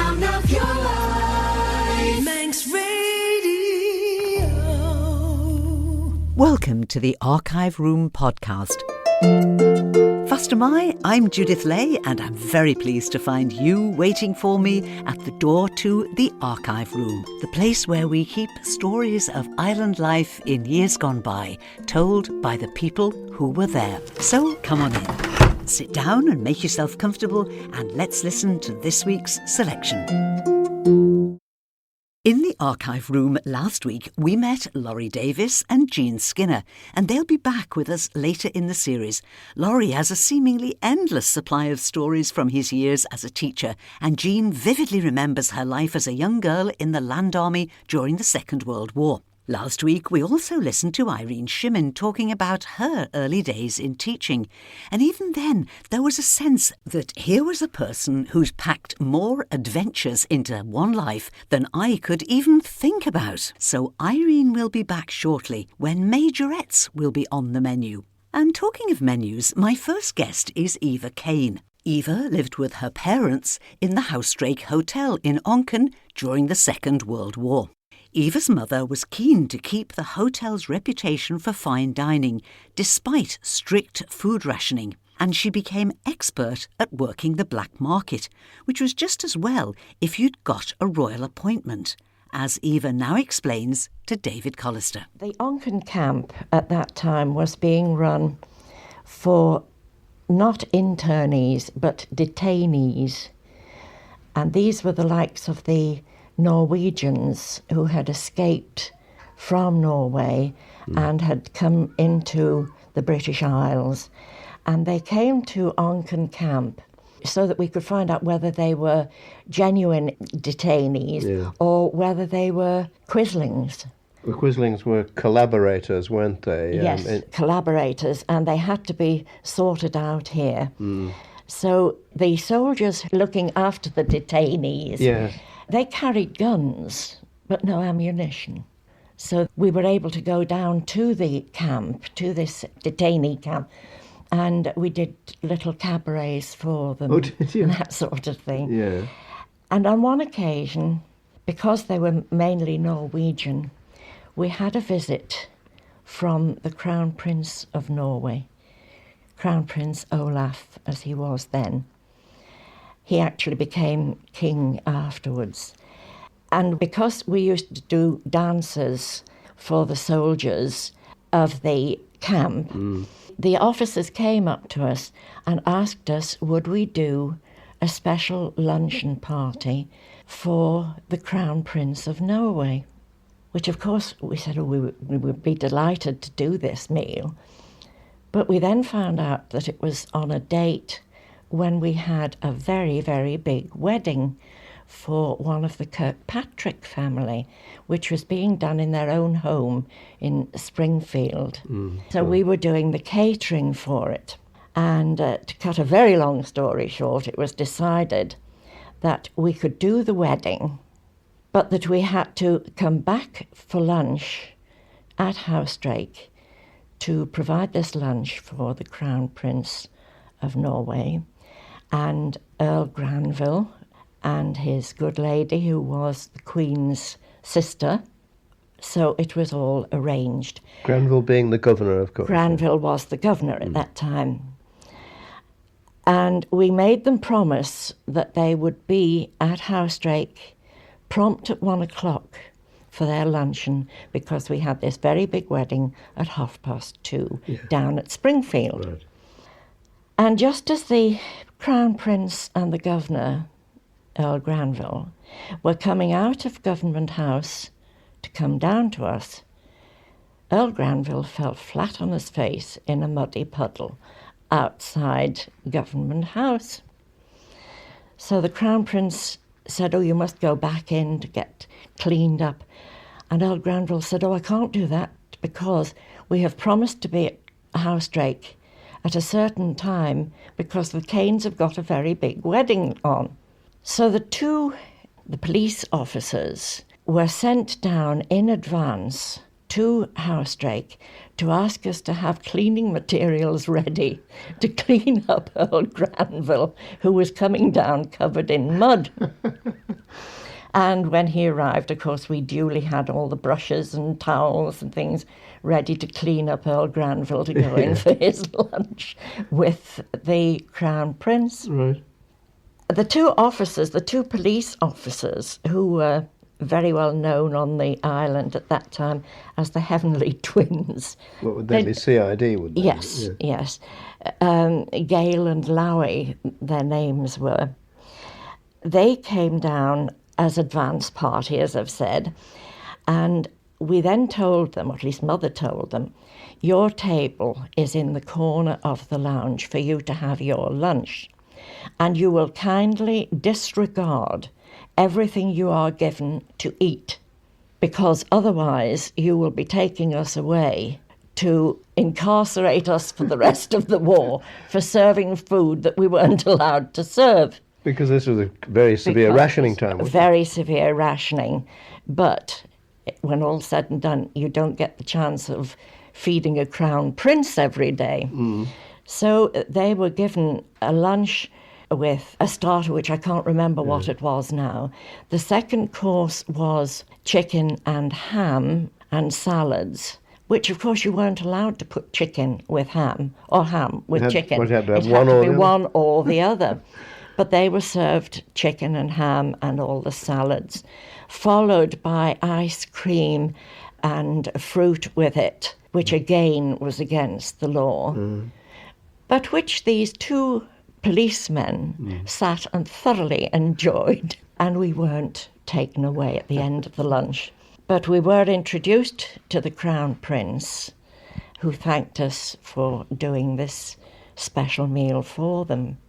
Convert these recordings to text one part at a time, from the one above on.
sound of your life. Manx Radio. Welcome to the Archive Room podcast. First am I'm Judith Lay, and I'm very pleased to find you waiting for me at the door to the Archive Room, the place where we keep stories of island life in years gone by, told by the people who were there. So come on in, sit down and make yourself comfortable, and let's listen to this week's selection. In the Archive Room last week, we met Laurie Davis and Jean Skinner, and they'll be back with us later in the series. Laurie has a seemingly endless supply of stories from his years as a teacher, and Jean vividly remembers her life as a young girl in the Land Army during the Second World War. Last week, we also listened to Irene Shimmin talking about her early days in teaching. And even then, there was a sense that here was a person who's packed more adventures into one life than I could even think about. So Irene will be back shortly when Majorettes will be on the menu. And talking of menus, my first guest is Eva Kane. Eva lived with her parents in the Howstrake Hotel in Onchan during the Second World War. Eva's mother was keen to keep the hotel's reputation for fine dining, despite strict food rationing, and she became expert at working the black market, which was just as well if you'd got a royal appointment, as Eva now explains to David Collister. The Onchan camp at that time was being run for not internees, but detainees, and these were the likes of the Norwegians who had escaped from Norway and had come into the British Isles, and they came to Onchan camp so that we could find out whether they were genuine detainees or whether they were quislings. The quislings were collaborators, weren't they? Yes, collaborators, and they had to be sorted out here. So the soldiers looking after the detainees, they carried guns, but no ammunition. So we were able to go down to the camp, to this detainee camp, and we did little cabarets for them. Oh, did you? And that sort of thing. Yeah. And on one occasion, because they were mainly Norwegian, we had a visit from the Crown Prince of Norway, Crown Prince Olaf, as he was then. He actually became king afterwards. And because we used to do dances for the soldiers of the camp, the officers came up to us and asked us would we do a special luncheon party for the Crown Prince of Norway, which of course we said we would be delighted to do this meal. But we then found out that it was on a date when we had a very, very big wedding for one of the Kirkpatrick family, which was being done in their own home in Springfield. So we were doing the catering for it. And to cut a very long story short, it was decided that we could do the wedding, but that we had to come back for lunch at Howstrake to provide this lunch for the Crown Prince of Norway and Earl Granville and his good lady, who was the Queen's sister. So it was all arranged. Granville being the governor, of course. Granville was the governor at that time. And we made them promise that they would be at Howstrake prompt at 1 o'clock for their luncheon, because we had this very big wedding at 2:30 down at Springfield. Right. And just as the Crown Prince and the Governor, Earl Granville, were coming out of Government House to come down to us, Earl Granville fell flat on his face in a muddy puddle outside Government House. So the Crown Prince said, "Oh, you must go back in to get cleaned up." And Earl Granville said, "Oh, I can't do that because we have promised to be at Howstrake at a certain time because the Kanes have got a very big wedding on." So the police officers were sent down in advance to Howstrake to ask us to have cleaning materials ready to clean up Earl Granville, who was coming down covered in mud. And when he arrived, of course, we duly had all the brushes and towels and things ready to clean up Earl Granville to go in for his lunch with the Crown Prince. Right. The two police officers, who were very well known on the island at that time as the Heavenly Twins. What would they be? CID, would they? Yes, yes. Gale and Lowie, their names were. They came down as advance party, as I've said, and we then told them, or at least Mother told them, your table is in the corner of the lounge for you to have your lunch, and you will kindly disregard everything you are given to eat, because otherwise you will be taking us away to incarcerate us for the rest of the war for serving food that we weren't allowed to serve. Because this was a very severe rationing time, wasn't it? Very severe rationing. But when all's said and done, you don't get the chance of feeding a crown prince every day. So they were given a lunch with a starter, which I can't remember what it was now. The second course was chicken and ham and salads, which of course you weren't allowed to put chicken with ham or ham with chicken. It had to have it one had or to be the other. one or the other. But they were served chicken and ham and all the salads, followed by ice cream and fruit with it, which again was against the law, but which these two policemen sat and thoroughly enjoyed, and we weren't taken away at the end of the lunch. But we were introduced to the Crown Prince, who thanked us for doing this special meal for them.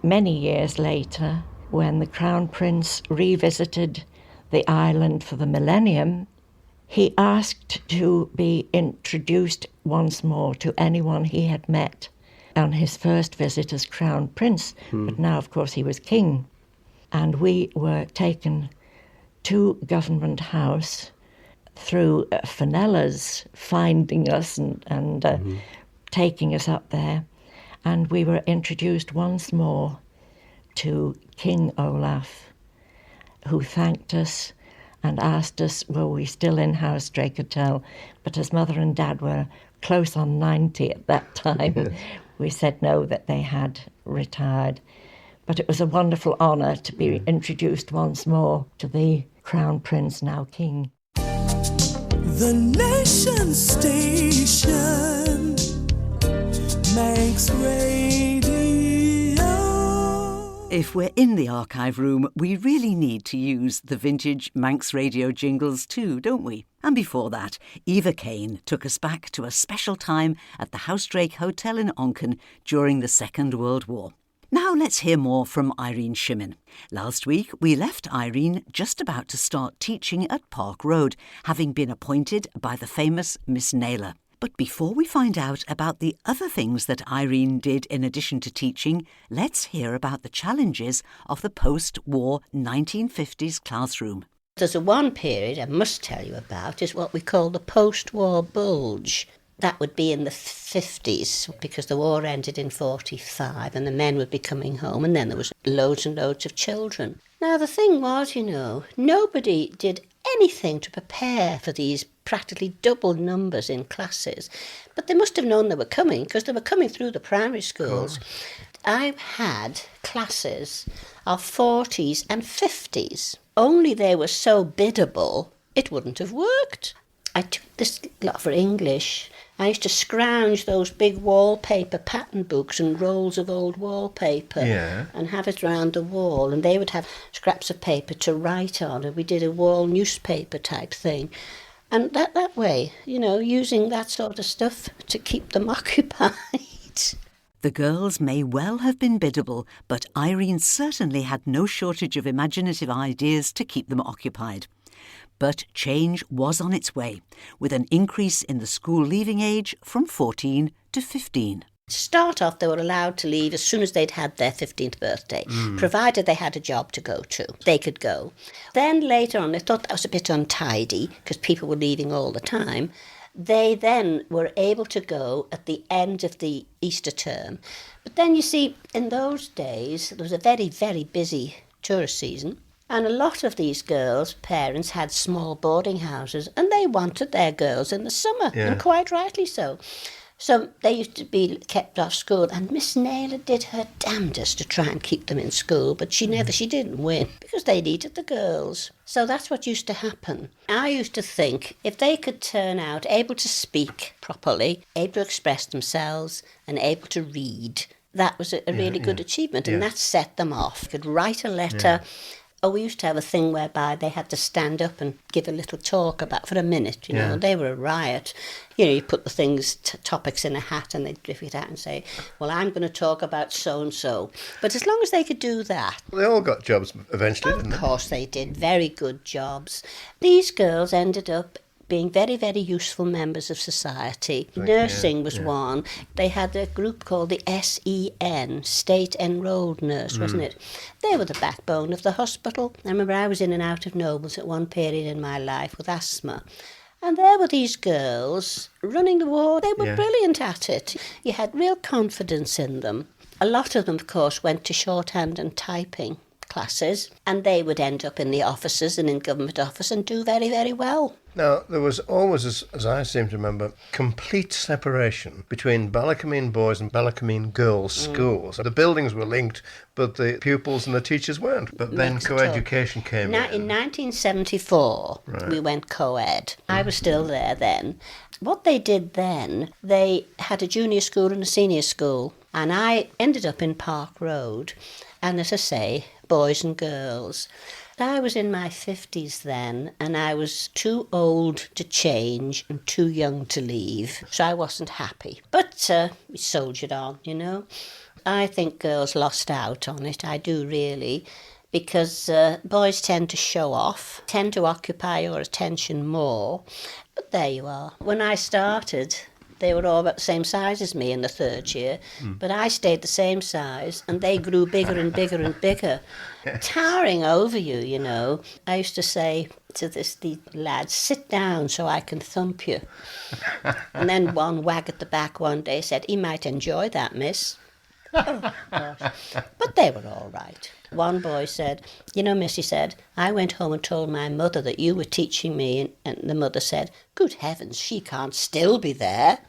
Many years later, when the Crown Prince revisited the island for the millennium, he asked to be introduced once more to anyone he had met on his first visit as Crown Prince, but now, of course, he was king. And we were taken to Government House through Fenella's finding us and taking us up there. And we were introduced once more to King Olaf, who thanked us and asked us, were we still in Howstrake Hotel? But as Mother and Dad were close on 90 at that time, we said no, that they had retired. But it was a wonderful honour to be introduced once more to the Crown Prince, now King. The nation station makes radio. If we're in the archive room, we really need to use the vintage Manx radio jingles too, don't we? And before that, Eva Kane took us back to a special time at the Howstrake Hotel in Onchan during the Second World War. Now let's hear more from Irene Shimmin. Last week, we left Irene just about to start teaching at Park Road, having been appointed by the famous Miss Naylor. But before we find out about the other things that Irene did in addition to teaching, let's hear about the challenges of the post-war 1950s classroom. There's a one period I must tell you about, is what we call the post-war bulge. That would be in the 50s, because the war ended in 45 and the men would be coming home, and then there was loads and loads of children. Now the thing was, nobody did anything to prepare for these practically double numbers in classes. But they must have known they were coming, because they were coming through the primary schools. I've had classes of 40s and 50s. Only they were so biddable, it wouldn't have worked. I took this lot for English. I used to scrounge those big wallpaper pattern books and rolls of old wallpaper and have it round the wall. And they would have scraps of paper to write on, and we did a wall newspaper type thing. And that way, using that sort of stuff to keep them occupied. The girls may well have been biddable, but Irene certainly had no shortage of imaginative ideas to keep them occupied. But change was on its way, with an increase in the school leaving age from 14 to 15. To start off, they were allowed to leave as soon as they'd had their 15th birthday, provided they had a job to go to. They could go. Then later on, they thought that was a bit untidy, because people were leaving all the time. They then were able to go at the end of the Easter term. But then, you see, in those days, there was a very, very busy tourist season. And a lot of these girls' parents had small boarding houses, and they wanted their girls in the summer, and quite rightly so. So they used to be kept off school, and Miss Naylor did her damnedest to try and keep them in school, but she didn't win, because they needed the girls. So that's what used to happen. I used to think if they could turn out able to speak properly, able to express themselves, and able to read, that was a really good achievement, and that set them off. Could write a letter. Oh, we used to have a thing whereby they had to stand up and give a little talk about for a minute, you know. They were a riot. You know, you put the things, topics in a hat, and they'd drift it out and say, well, I'm going to talk about so-and-so. But as long as they could do that... They all got jobs eventually, didn't they? Of course they did. Very good jobs. These girls ended up being very, very useful members of society. Nursing was one. They had a group called the SEN, State Enrolled Nurse, wasn't it? They were the backbone of the hospital. I remember I was in and out of Nobles at one period in my life with asthma. And there were these girls running the ward. They were brilliant at it. You had real confidence in them. A lot of them, of course, went to shorthand and typing classes, and they would end up in the offices and in government office and do very, very well. Now, there was always, as I seem to remember, complete separation between Ballacomene boys and Ballacomene girls' schools. The buildings were linked, but the pupils and the teachers weren't. But then co-education came in. In 1974, we went co-ed. I was still there then. What they did then, they had a junior school and a senior school, and I ended up in Park Road, and as I say, boys and girls. I was in my 50s then, and I was too old to change and too young to leave, so I wasn't happy. But we soldiered on, you know. I think girls lost out on it, I do really, because boys tend to show off, tend to occupy your attention more. But there you are. When I started, they were all about the same size as me in the third year, but I stayed the same size, and they grew bigger and bigger and bigger, towering over you, you know. I used to say to the lads, sit down so I can thump you. And then one wag at the back one day said, he might enjoy that, miss. Oh, gosh. But they were all right. One boy said, you know, miss, he said, I went home and told my mother that you were teaching me, and the mother said, good heavens, she can't still be there.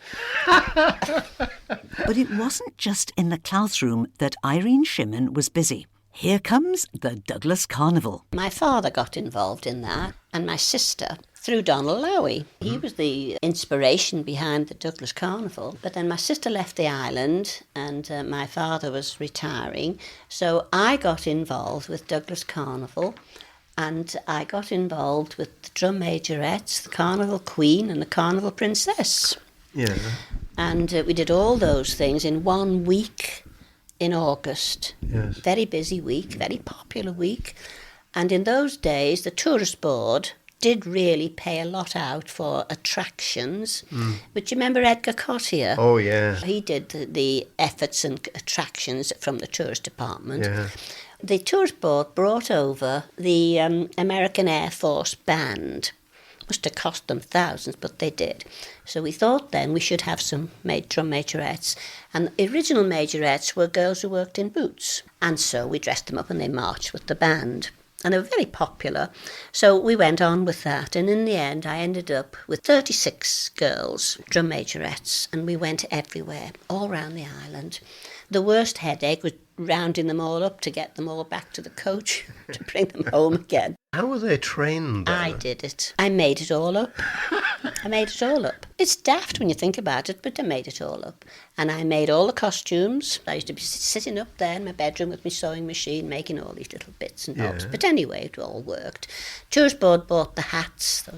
But it wasn't just in the classroom that Irene Shimmin was busy. Here comes the Douglas Carnival. My father got involved in that, and my sister, through Donald Lowy. He was the inspiration behind the Douglas Carnival. But then my sister left the island, and my father was retiring, so I got involved with Douglas Carnival, and I got involved with the Drum Majorettes, the Carnival Queen and the Carnival Princess. Yeah. And we did all those things in 1 week in August. Yes. Very busy week, very popular week. And in those days, the tourist board did really pay a lot out for attractions. But you remember Edgar Cottier? Oh, yeah. He did the efforts and attractions from the tourist department. Yeah. The tourist board brought over the American Air Force band. Must have cost them thousands, but they did. So we thought then we should have some drum majorettes. And the original majorettes were girls who worked in boots. And so we dressed them up and they marched with the band. And they were very popular. So we went on with that. And in the end, I ended up with 36 girls, drum majorettes. And we went everywhere, all around the island. The worst headache was rounding them all up to get them all back to the coach to bring them home again. How were they trained then? I did it. I made it all up. It's daft when you think about it, but I made it all up. And I made all the costumes. I used to be sitting up there in my bedroom with my sewing machine, making all these little bits and bobs. But anyway, it all worked. Tourist board bought the hats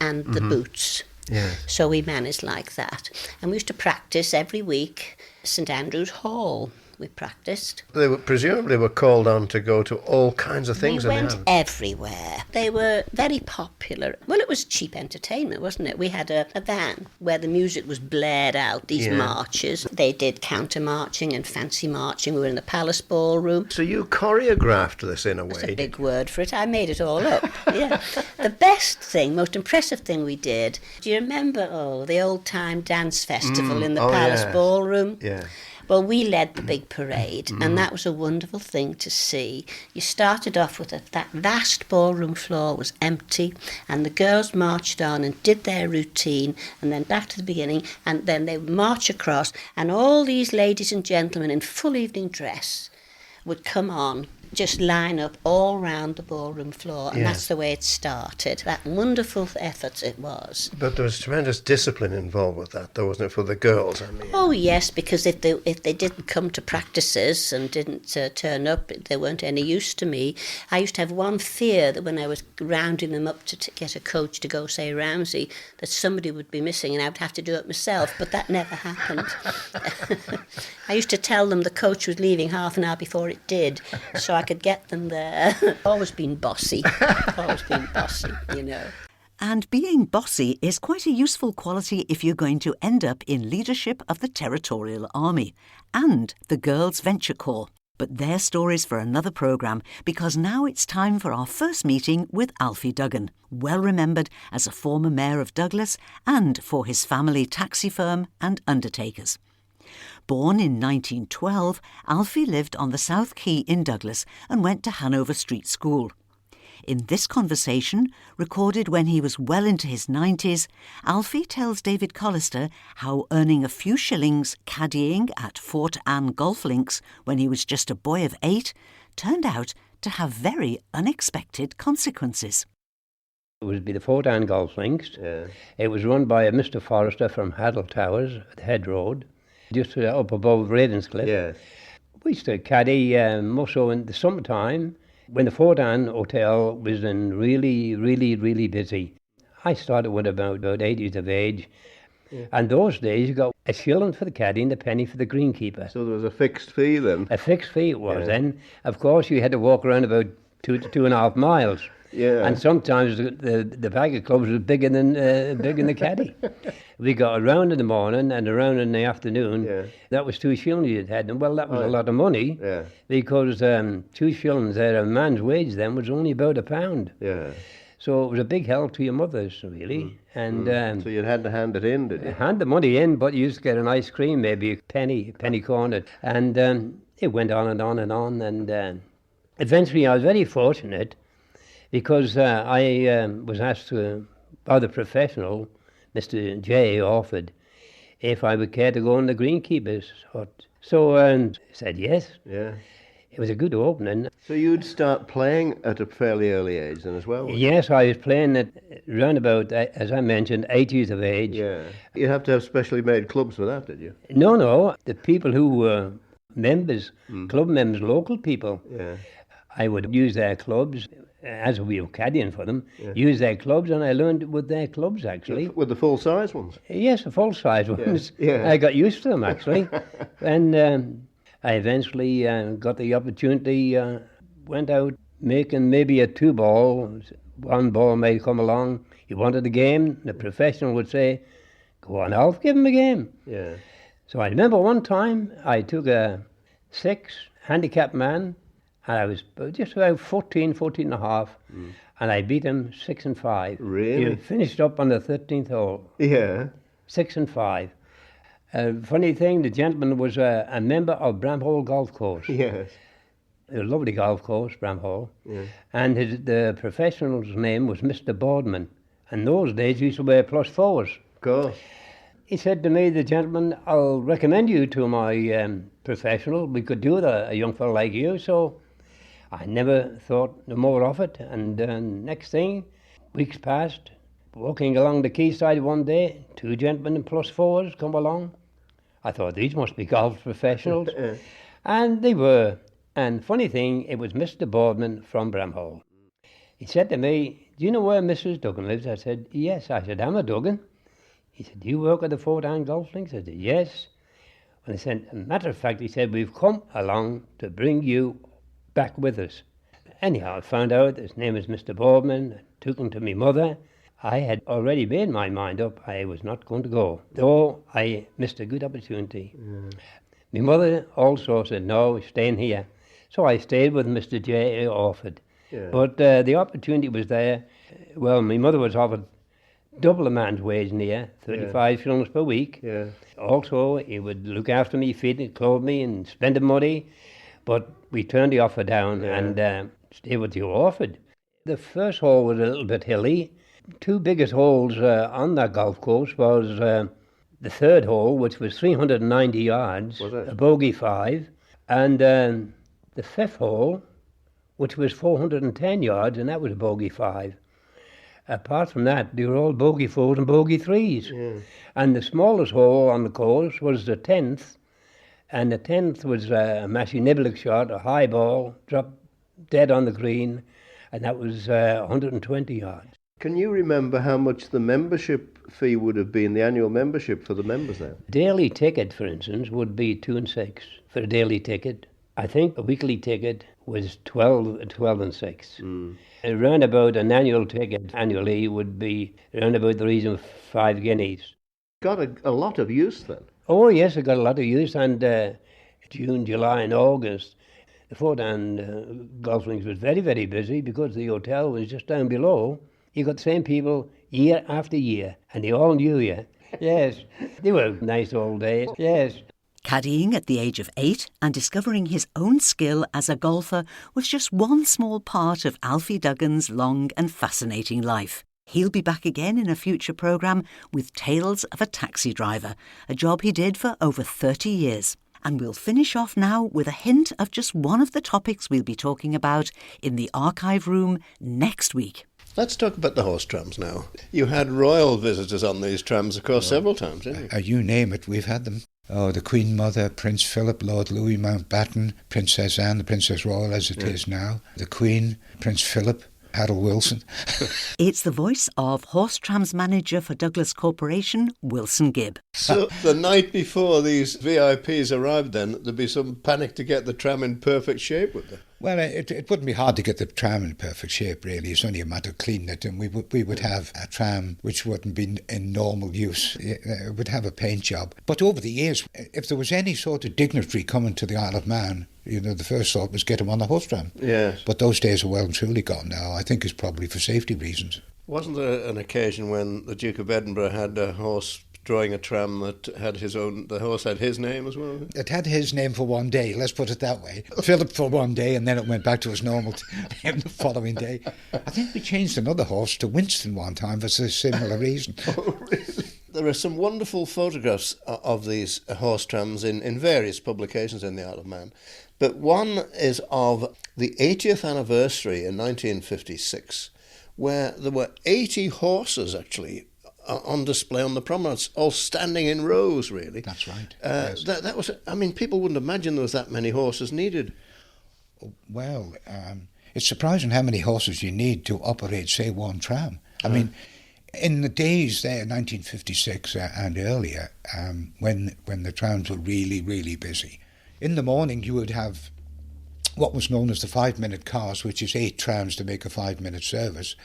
and the boots. Yeah. So we managed like that. And we used to practice every week. St Andrew's Hall, we practiced. They were presumably called on to go to all kinds of things. We went everywhere. They were very popular. Well, it was cheap entertainment, wasn't it? We had a van where the music was blared out, these marches. They did counter-marching and fancy marching. We were in the Palace Ballroom. So you choreographed this in a way? That's a big word for it. I made it all up. Yeah. The best thing, most impressive thing we did, do you remember, the old-time dance festival in the Palace Ballroom? Yeah. Well, we led the big parade, and that was a wonderful thing to see. You started off with that vast ballroom floor was empty, and the girls marched on and did their routine, and then back to the beginning, and then they would march across, and all these ladies and gentlemen in full evening dress would come on, just line up all round the ballroom floor, and that's the way it started. That wonderful effort it was. But there was tremendous discipline involved with that, though, wasn't it, for the girls? I mean, Oh yes, because if they didn't come to practices and didn't turn up, they weren't any use to me. I used to have one fear that when I was rounding them up to get a coach to go, say, Ramsey, that somebody would be missing and I would have to do it myself, but that never happened. I used to tell them the coach was leaving half an hour before it did, so I could get them there. Always been bossy, you know. And being bossy is quite a useful quality if you're going to end up in leadership of the Territorial Army and the Girls' Venture Corps. But they're stories for another programme, because now it's time for our first meeting with Alfie Duggan, well remembered as a former mayor of Douglas and for his family taxi firm and undertakers. Born in 1912, Alfie lived on the South Quay in Douglas and went to Hanover Street School. In this conversation, recorded when he was well into his 90s, Alfie tells David Collister how earning a few shillings caddying at Fort Anne golf links when he was just a boy of 8 turned out to have very unexpected consequences. It would be the Fort Anne golf links. yeah. It was run by a Mr. Forrester from Haddle Towers, the Head Road, just up above Ravenscliffe. Yes. We used to caddy more so in the summertime when the Fort Anne Hotel was in really busy. I started when about 8 years of age. Yeah. And those days you got a shilling for the caddy and a penny for the greenkeeper. So there was a fixed fee then? A fixed fee it was then. Of course you had to walk around about 2 to 2.5 miles. Yeah. And sometimes the bag of clubs was bigger than the caddy. We got a round in the morning and a round in the afternoon. Yeah. That was 2 shillings you'd had. And well, that was a lot of money. Yeah. Because 2 shillings there, a man's wage then was only about £1. Yeah. So it was a big help to your mothers, really. And So you had to hand it in, did you? hand the money in, but you used to get an ice cream, maybe a penny cornered. And it went on and on and on. And eventually I was very fortunate, because I was asked by the professional, Mr. J, offered if I would care to go in the greenkeeper's hut. So I said yes. Yeah. It was a good opening. So you'd start playing at a fairly early age then as well? Yes, I was playing at round about, as I mentioned, 8 years of age. Yeah. You'd have to have specially made clubs for that, did you? No, the people who were members, club members, local people, Yeah. I would use their clubs, as we were caddying for them, use their clubs, and I learned with their clubs, actually. With the full-size ones? Yes, the full-size ones. Yeah. I got used to them, actually. And I eventually got the opportunity, went out making maybe a 2-ball. One ball may come along. You wanted a game, the professional would say, go on, Alf, give him a game. Yeah. So I remember one time I took a 6 handicapped man, and I was just about 14 and a half, and I beat him 6 and 5. Really? He finished up on the 13th hole. Yeah. 6 and 5. Funny thing, the gentleman was a member of Bramhall Golf Course. Yes. A lovely golf course, Bramhall. Yeah. And the professional's name was Mr. Boardman. And those days he used to wear +4s. Of course. He said to me, the gentleman, I'll recommend you to my professional. We could do it, a young fellow like you. So I never thought no more of it. And next thing, weeks passed. Walking along the quayside one day, 2 gentlemen in +4s come along. I thought, these must be golf professionals. And they were. And funny thing, it was Mr. Boardman from Bramhall. He said to me, do you know where Mrs. Duggan lives? I said, yes. I said, I'm a Duggan. He said, do you work at the Fort Anne Golf Links? I said, yes. And he said, as a matter of fact, he said, we've come along to bring you back with us. Anyhow, I found out his name is Mr. Boardman. I took him to my mother. I had already made my mind up I was not going to go, though I missed a good opportunity. My mother also said, no, staying here. So I stayed with Mr. J. offered. Yeah. But the opportunity was there. Well, my mother was offered double a man's wage in the year, 35 shillings per week. Yeah. Also, he would look after me, feed me, clothe me, and spend the money. But we turned the offer down and stay what you were offered. The first hole was a little bit hilly. Two biggest holes on that golf course was the third hole, which was 390 yards, a bogey 5, and the fifth hole, which was 410 yards, and that was a bogey 5. Apart from that, they were all bogey 4s and bogey 3s. Yeah. And the smallest hole on the course was the 10th, and the 10th was a Massey Niblick shot, a high ball, dropped dead on the green, and that was 120 yards. Can you remember how much the membership fee would have been, the annual membership for the members there? Daily ticket, for instance, would be 2 and 6 for a daily ticket. I think a weekly ticket was 12 and 6. Around about an annual ticket annually would be around about the region of 5 guineas. Got a lot of use then? Oh yes, it got a lot of use, and June, July and August, the Fort Anne golf links was very, very busy because the hotel was just down below. You got the same people year after year, and they all knew you. Yes, they were nice old days, yes. Caddying at the age of 8 and discovering his own skill as a golfer was just one small part of Alfie Duggan's long and fascinating life. He'll be back again in a future programme with Tales of a Taxi Driver, a job he did for over 30 years. And we'll finish off now with a hint of just one of the topics we'll be talking about in the archive room next week. Let's talk about the horse trams now. You had royal visitors on these trams, of course, several times, didn't you? You name it, we've had them. Oh, the Queen Mother, Prince Philip, Lord Louis Mountbatten, Princess Anne, the Princess Royal as it is now, the Queen, Prince Philip, Harold Wilson. It's the voice of Horse Trams manager for Douglas Corporation, Wilson Gibb. So the night before these VIPs arrived then, there'd be some panic to get the tram in perfect shape, would there? Well, it wouldn't be hard to get the tram in perfect shape, really. It's only a matter of cleaning it, and we would have a tram which wouldn't be in normal use. It would have a paint job. But over the years, if there was any sort of dignitary coming to the Isle of Man, the first thought was get him on the horse tram. Yes. But those days are well and truly gone now. I think it's probably for safety reasons. Wasn't there an occasion when the Duke of Edinburgh had a horse drawing a tram that had the horse had his name as well? It had his name for one day, let's put it that way. Philip for one day, and then it went back to his normal name the following day. I think we changed another horse to Winston one time for a similar reason. Oh, really? There are some wonderful photographs of these horse trams in various publications in the Isle of Man. But one is of the 80th anniversary in 1956, where there were 80 horses actually on display on the promenades, all standing in rows, really. That's right. Yes. That was. I mean, people wouldn't imagine there was that many horses needed. Well, it's surprising how many horses you need to operate, say, one tram. I mean, in the days there, 1956 and earlier, when the trams were really, really busy, in the morning you would have what was known as the 5-minute cars, which is 8 trams to make a 5-minute service.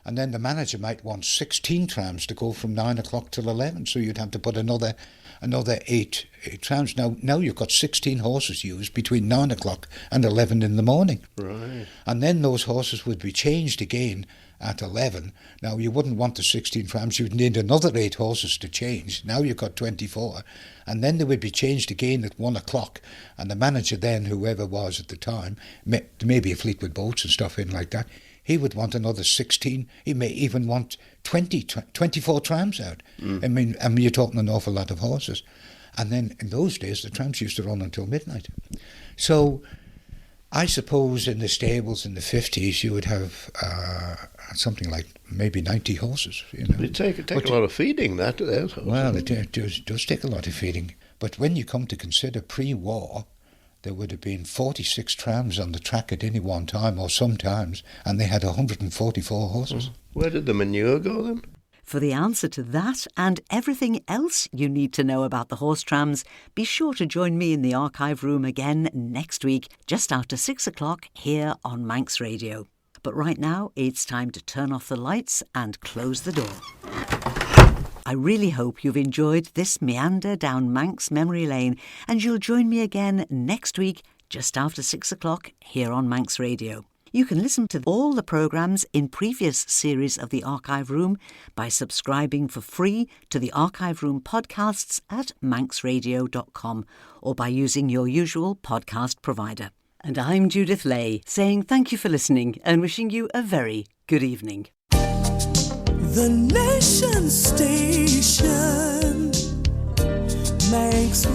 And then the manager might want 16 trams to go from 9 o'clock till 11, so you'd have to put another 8 trams. Now you've got 16 horses used between 9 o'clock and 11 in the morning. Right. And then those horses would be changed again at 11. Now you wouldn't want the 16 trams, you'd need another 8 horses to change. Now you've got 24. And then they would be changed again at 1 o'clock. And the manager then, whoever was at the time, maybe a fleet with boats and stuff in like that, he would want another 16. He may even want 24 trams out. I mean, you're talking an awful lot of horses. And then in those days, the trams used to run until midnight. So I suppose in the stables in the 50s, you would have something like maybe 90 horses. It take a lot of feeding, that. Well, it does take a lot of feeding. But when you come to consider pre-war, there would have been 46 trams on the track at any one time, or sometimes, and they had 144 horses. Where did the manure go then? For the answer to that and everything else you need to know about the horse trams, be sure to join me in the archive room again next week, just after 6 o'clock here on Manx Radio. But right now, it's time to turn off the lights and close the door. I really hope you've enjoyed this meander down Manx memory lane, and you'll join me again next week, just after 6 o'clock here on Manx Radio. You can listen to all the programmes in previous series of the Archive Room by subscribing for free to the Archive Room podcasts at manxradio.com or by using your usual podcast provider. And I'm Judith Lay, saying thank you for listening and wishing you a very good evening. The Nation Station makes